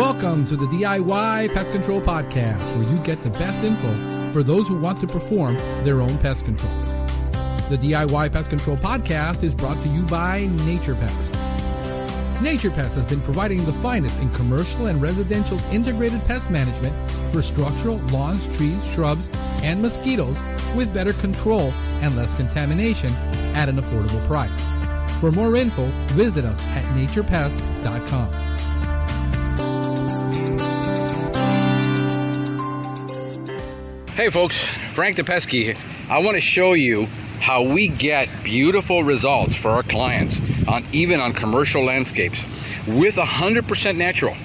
Welcome to the DIY Pest Control Podcast, where you get the best info for those who want to perform their own pest control. The DIY Pest Control Podcast is brought to you by Nature Pest. Nature Pest has been providing the finest in commercial and residential integrated pest management for structural, lawns, trees, shrubs, and mosquitoes with better control and less contamination at an affordable price. For more info, visit us at naturepest.com. Hey folks, Frank the Pesky here. I want to show you how we get beautiful results for our clients even on commercial landscapes with 100% natural.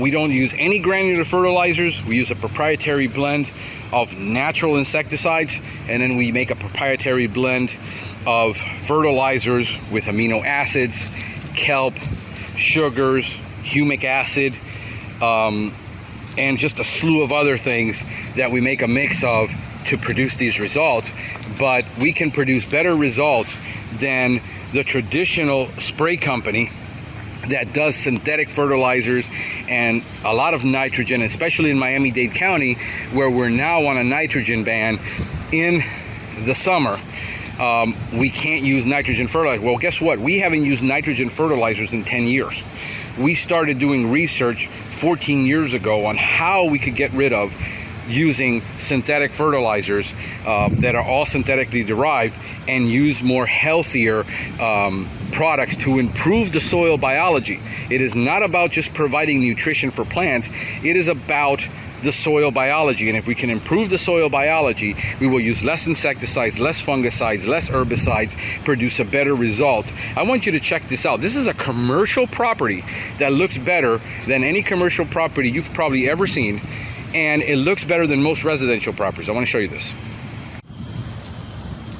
We don't use any granular fertilizers. We use a proprietary blend of natural insecticides, and then we make a proprietary blend of fertilizers with amino acids, kelp, sugars, humic acid, and just a slew of other things that we make a mix of to produce these results. But we can produce better results than the traditional spray company that does synthetic fertilizers and a lot of nitrogen, especially in Miami-Dade County, where we're now on a nitrogen ban in the summer. We can't use nitrogen fertilizer. Well, guess what? We haven't used nitrogen fertilizers in 10 years. We started doing research 14 years ago on how we could get rid of using synthetic fertilizers that are all synthetically derived and use more healthier products to improve the soil biology. It is not about just providing nutrition for plants. It is about the soil biology, and if we can improve the soil biology, we will use less insecticides, less fungicides, less herbicides, produce a better result. I want you to check this out. This is a commercial property that looks better than any commercial property you've probably ever seen, and it looks better than most residential properties. I want to show you this.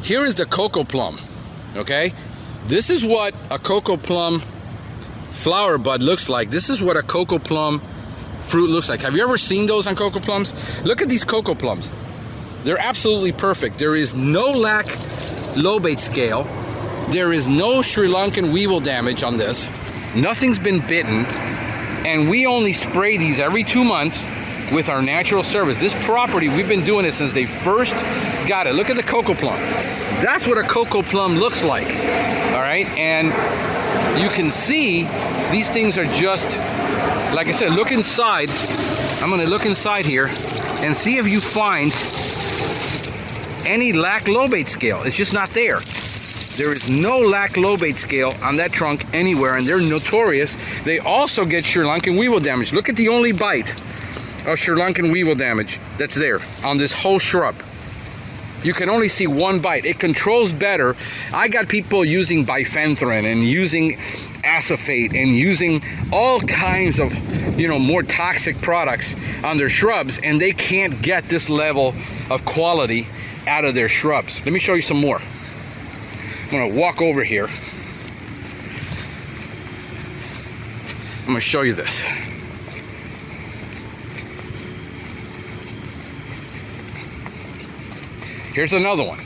Here is the cocoa plum, okay? This is what a cocoa plum flower bud looks like. This is what a cocoa plum fruit looks like. Have you ever seen those on cocoa plums? Look at these cocoa plums. They're absolutely perfect. There is no lac lobate scale. There is no Sri Lankan weevil damage on this. Nothing's been bitten. And we only spray these every 2 months with our natural service. This property, we've been doing it since they first got it. Look at the cocoa plum. That's what a cocoa plum looks like. All right? And you can see these things are just, like I said, look inside. I'm going to look inside here and see if you find any lac lobate scale. It's just not there. There is no lac lobate scale on that trunk anywhere, and they're notorious. They also get Sri Lankan weevil damage. Look at the only bite of Sri Lankan weevil damage that's there on this whole shrub. You can only see one bite. It controls better. I got people using bifenthrin and using acephate and using all kinds of, more toxic products on their shrubs, and they can't get this level of quality out of their shrubs. Let me show you some more. I'm going to walk over here. I'm going to show you this. Here's another one.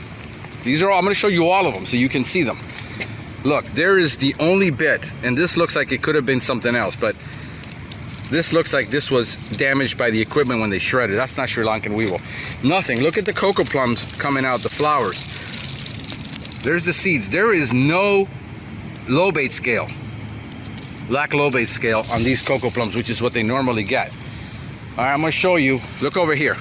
These are all, I'm going to show you all of them so you can see them. Look, there is the only bit, and this looks like it could have been something else, but this looks like this was damaged by the equipment when they shredded. That's not Sri Lankan weevil. Nothing. Look at the cocoa plums coming out, the flowers. There's the seeds. There is no lobate scale, lac lobate scale on these cocoa plums, which is what they normally get. All right, I'm going to show you. Look over here.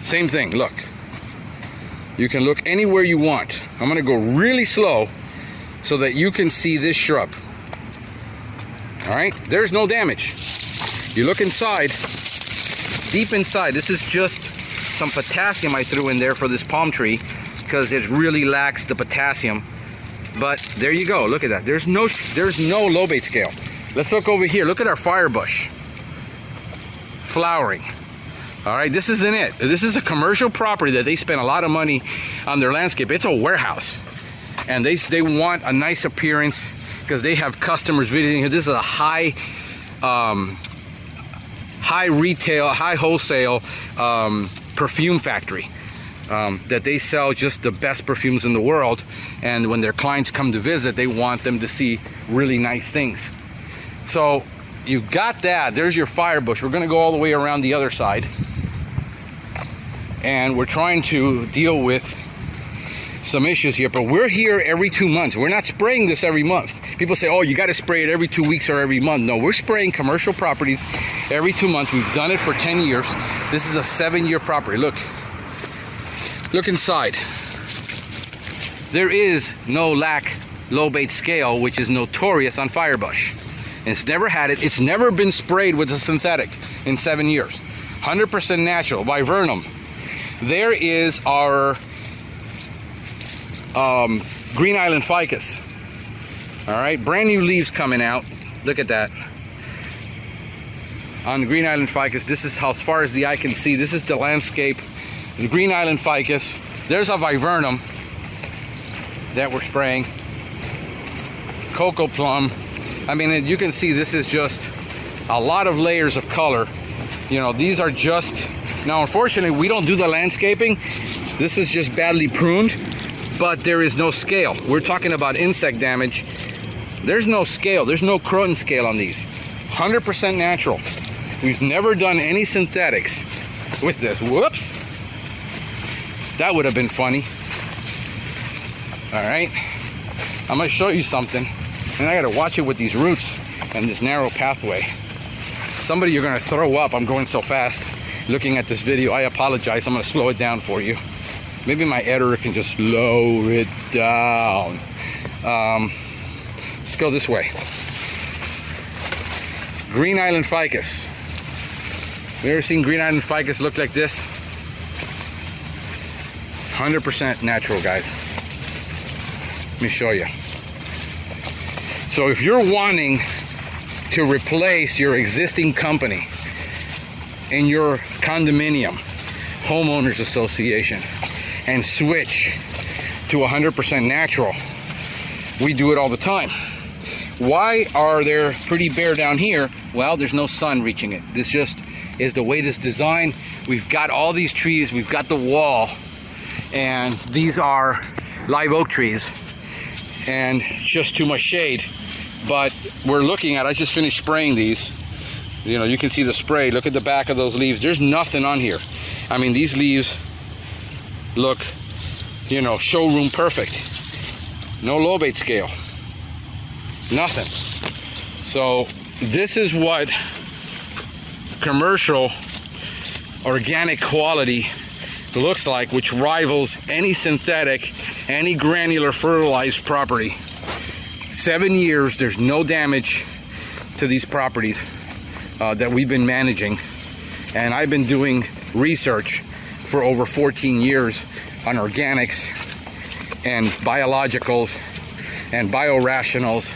Same thing, look. You can look anywhere you want. I'm gonna go really slow so that you can see this shrub. All right, there's no damage. You look inside, deep inside, this is just some potassium I threw in there for this palm tree because it really lacks the potassium. But there you go, look at that. There's no lobate scale. Let's look over here, look at our fire bush. Flowering. All right, this isn't it. This is a commercial property that they spend a lot of money on their landscape. It's a warehouse, and they want a nice appearance because they have customers visiting here. This is a high retail, high wholesale perfume factory. that they sell just the best perfumes in the world, and when their clients come to visit, they want them to see really nice things. So you got that. There's your fire bush. We're going to go all the way around the other side, and we're trying to deal with some issues here, but we're here every 2 months. We're not spraying this every month. People say, oh, you got to spray it every 2 weeks or every month. No, we're spraying commercial properties every 2 months. We've done it for 10 years. This is a 7-year property. Look inside. There is no lac low bait scale, which is notorious on firebush. It's never had it. It's never been sprayed with a synthetic in 7 years. 100% natural, viburnum. There is our Green Island ficus. All right, brand new leaves coming out. Look at that. On the Green Island ficus, this is how, as far as the eye can see, this is the landscape. The Green Island ficus. There's a viburnum that we're spraying. Cocoa plum. I mean, you can see this is just a lot of layers of color. You know, these are just, now unfortunately we don't do the landscaping. This is just badly pruned, but there is no scale. We're talking about insect damage. There's no scale. There's no Croton scale on these. 100% natural. We've never done any synthetics with this. Whoops. That would have been funny. All right. I'm going to show you something. And I got to watch it with these roots and this narrow pathway. Somebody, you're going to throw up. I'm going so fast looking at this video. I apologize. I'm going to slow it down for you. Maybe my editor can just slow it down. Let's go this way. Green Island ficus. You ever seen Green Island ficus look like this? 100% natural, guys. Let me show you. So if you're wanting to replace your existing company in your condominium, homeowners association, and switch to 100% natural, we do it all the time. Why are there pretty bare down here? Well, there's no sun reaching it. This just is the way this design. We've got all these trees, we've got the wall, and these are live oak trees, and just too much shade. But we're looking at, I just finished spraying these. You know, you can see the spray. Look at the back of those leaves. There's nothing on here. I mean, these leaves look, you know, showroom perfect. No low bait scale. Nothing. So this is what commercial organic quality looks like, which rivals any synthetic, any granular fertilized property. 7 years, there's no damage to these properties that we've been managing. And I've been doing research for over 14 years on organics and biologicals and biorationals.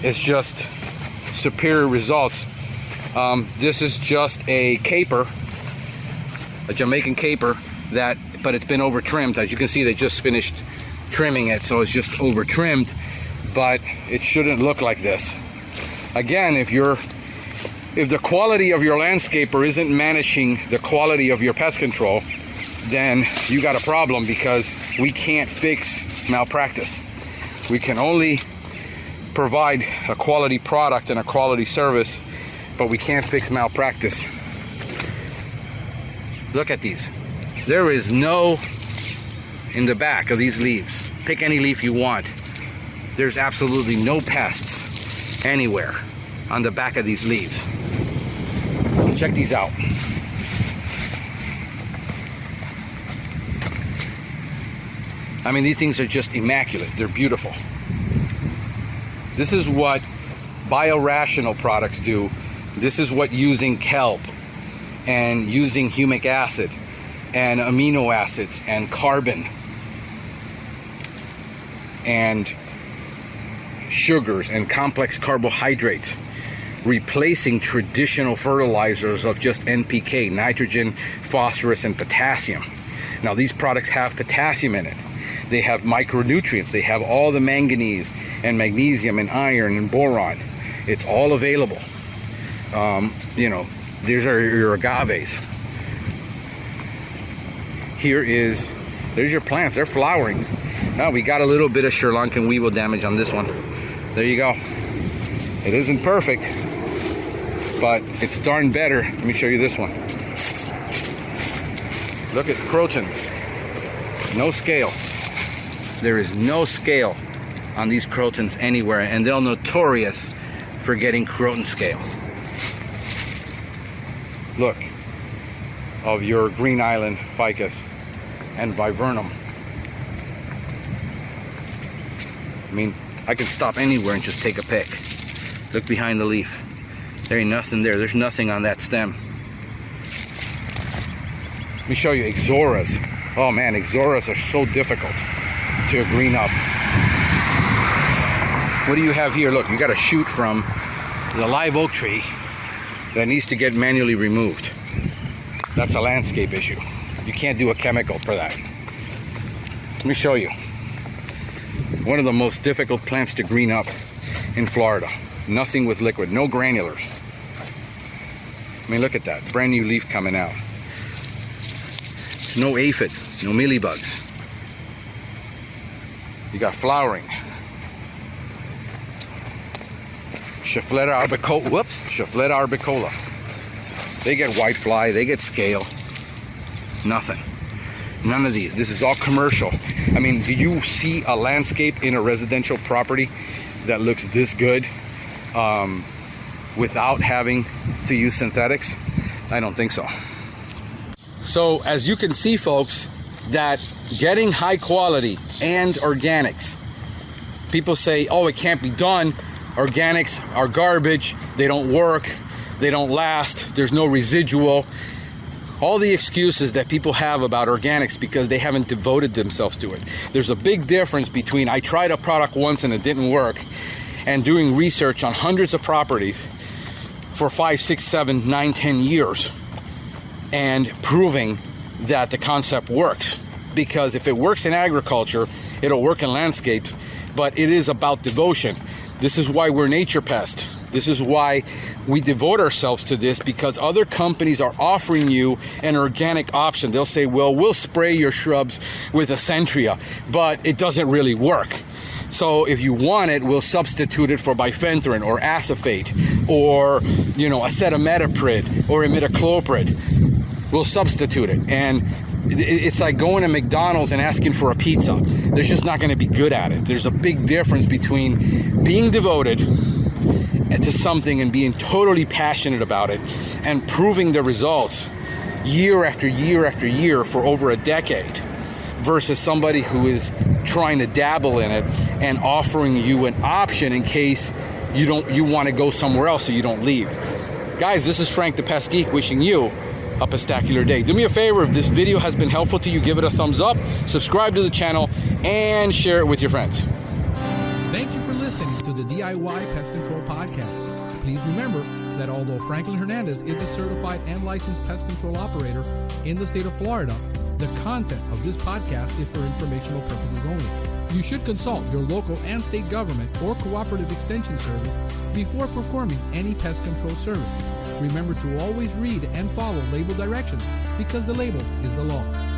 It's just superior results. This is just a caper, a Jamaican caper, but it's been over trimmed. As you can see, they just finished trimming it, so it's just over trimmed, but it shouldn't look like this. Again, if the quality of your landscaper isn't matching the quality of your pest control, then you got a problem, because we can't fix malpractice. We can only provide a quality product and a quality service, but we can't fix malpractice. Look at these. There is no, in the back of these leaves, pick any leaf you want, there's absolutely no pests anywhere on the back of these leaves. Check these out. I mean, these things are just immaculate. They're beautiful. This is what biorational products do. This is what using kelp and using humic acid and amino acids and carbon and sugars and complex carbohydrates, replacing traditional fertilizers of just NPK, nitrogen, phosphorus, and potassium. Now, these products have potassium in it. They have micronutrients. They have all the manganese and magnesium and iron and boron. It's all available. You know, these are your agaves. there's your plants. They're flowering. Now we got a little bit of Sri Lankan weevil damage on this one. There you go. It isn't perfect, but it's darn better. Let me show you this one. Look at crotons. No scale. There is no scale on these crotons anywhere, and they're notorious for getting croton scale. Look, of your Green Island ficus and viburnum. I mean, I can stop anywhere and just take a pick. Look behind the leaf. There ain't nothing there. There's nothing on that stem. Let me show you Ixoras. Oh man, Ixoras are so difficult to green up. What do you have here? Look, you got a shoot from the live oak tree that needs to get manually removed. That's a landscape issue. You can't do a chemical for that. Let me show you. One of the most difficult plants to green up in Florida. Nothing with liquid, no granulars. I mean, look at that. Brand new leaf coming out. No aphids, no mealybugs. You got flowering. Schefflera arbicola. Whoops, Schefflera arbicola. They get white fly, they get scale. Nothing. None of these. This is all commercial. I mean, do you see a landscape in a residential property that looks this good without having to use synthetics? I don't think so. So as you can see, folks, that getting high quality and organics, people say, oh, it can't be done. Organics are garbage. They don't work. They don't last. There's no residual. All the excuses that people have about organics because they haven't devoted themselves to it. There's a big difference between I tried a product once and it didn't work and doing research on hundreds of properties for 5, 6, 7, 9, 10 years and proving that the concept works. Because if it works in agriculture, it'll work in landscapes, but it is about devotion. This is why we're Nature Pest. This is why we devote ourselves to this, because other companies are offering you an organic option. They'll say, well, we'll spray your shrubs with Acentria, but it doesn't really work. So if you want it, we'll substitute it for bifenthrin or acephate or, acetamidoprid or imidacloprid. We'll substitute it. And it's like going to McDonald's and asking for a pizza. They're just not going to be good at it. There's a big difference between being devoted to something and being totally passionate about it and proving the results year after year after year for over a decade versus somebody who is trying to dabble in it and offering you an option in case you want to go somewhere else so you don't leave. Guys, this is Frank the Pest Geek wishing you a pestacular day. Do me a favor, if this video has been helpful to you, give it a thumbs up, subscribe to the channel, and share it with your friends. Thank you for listening to the DIY Pest Control Podcast. Please remember that although Franklin Hernandez is a certified and licensed pest control operator in the state of Florida, the content of this podcast is for informational purposes only. You should consult your local and state government or cooperative extension service before performing any pest control service. Remember to always read and follow label directions because the label is the law.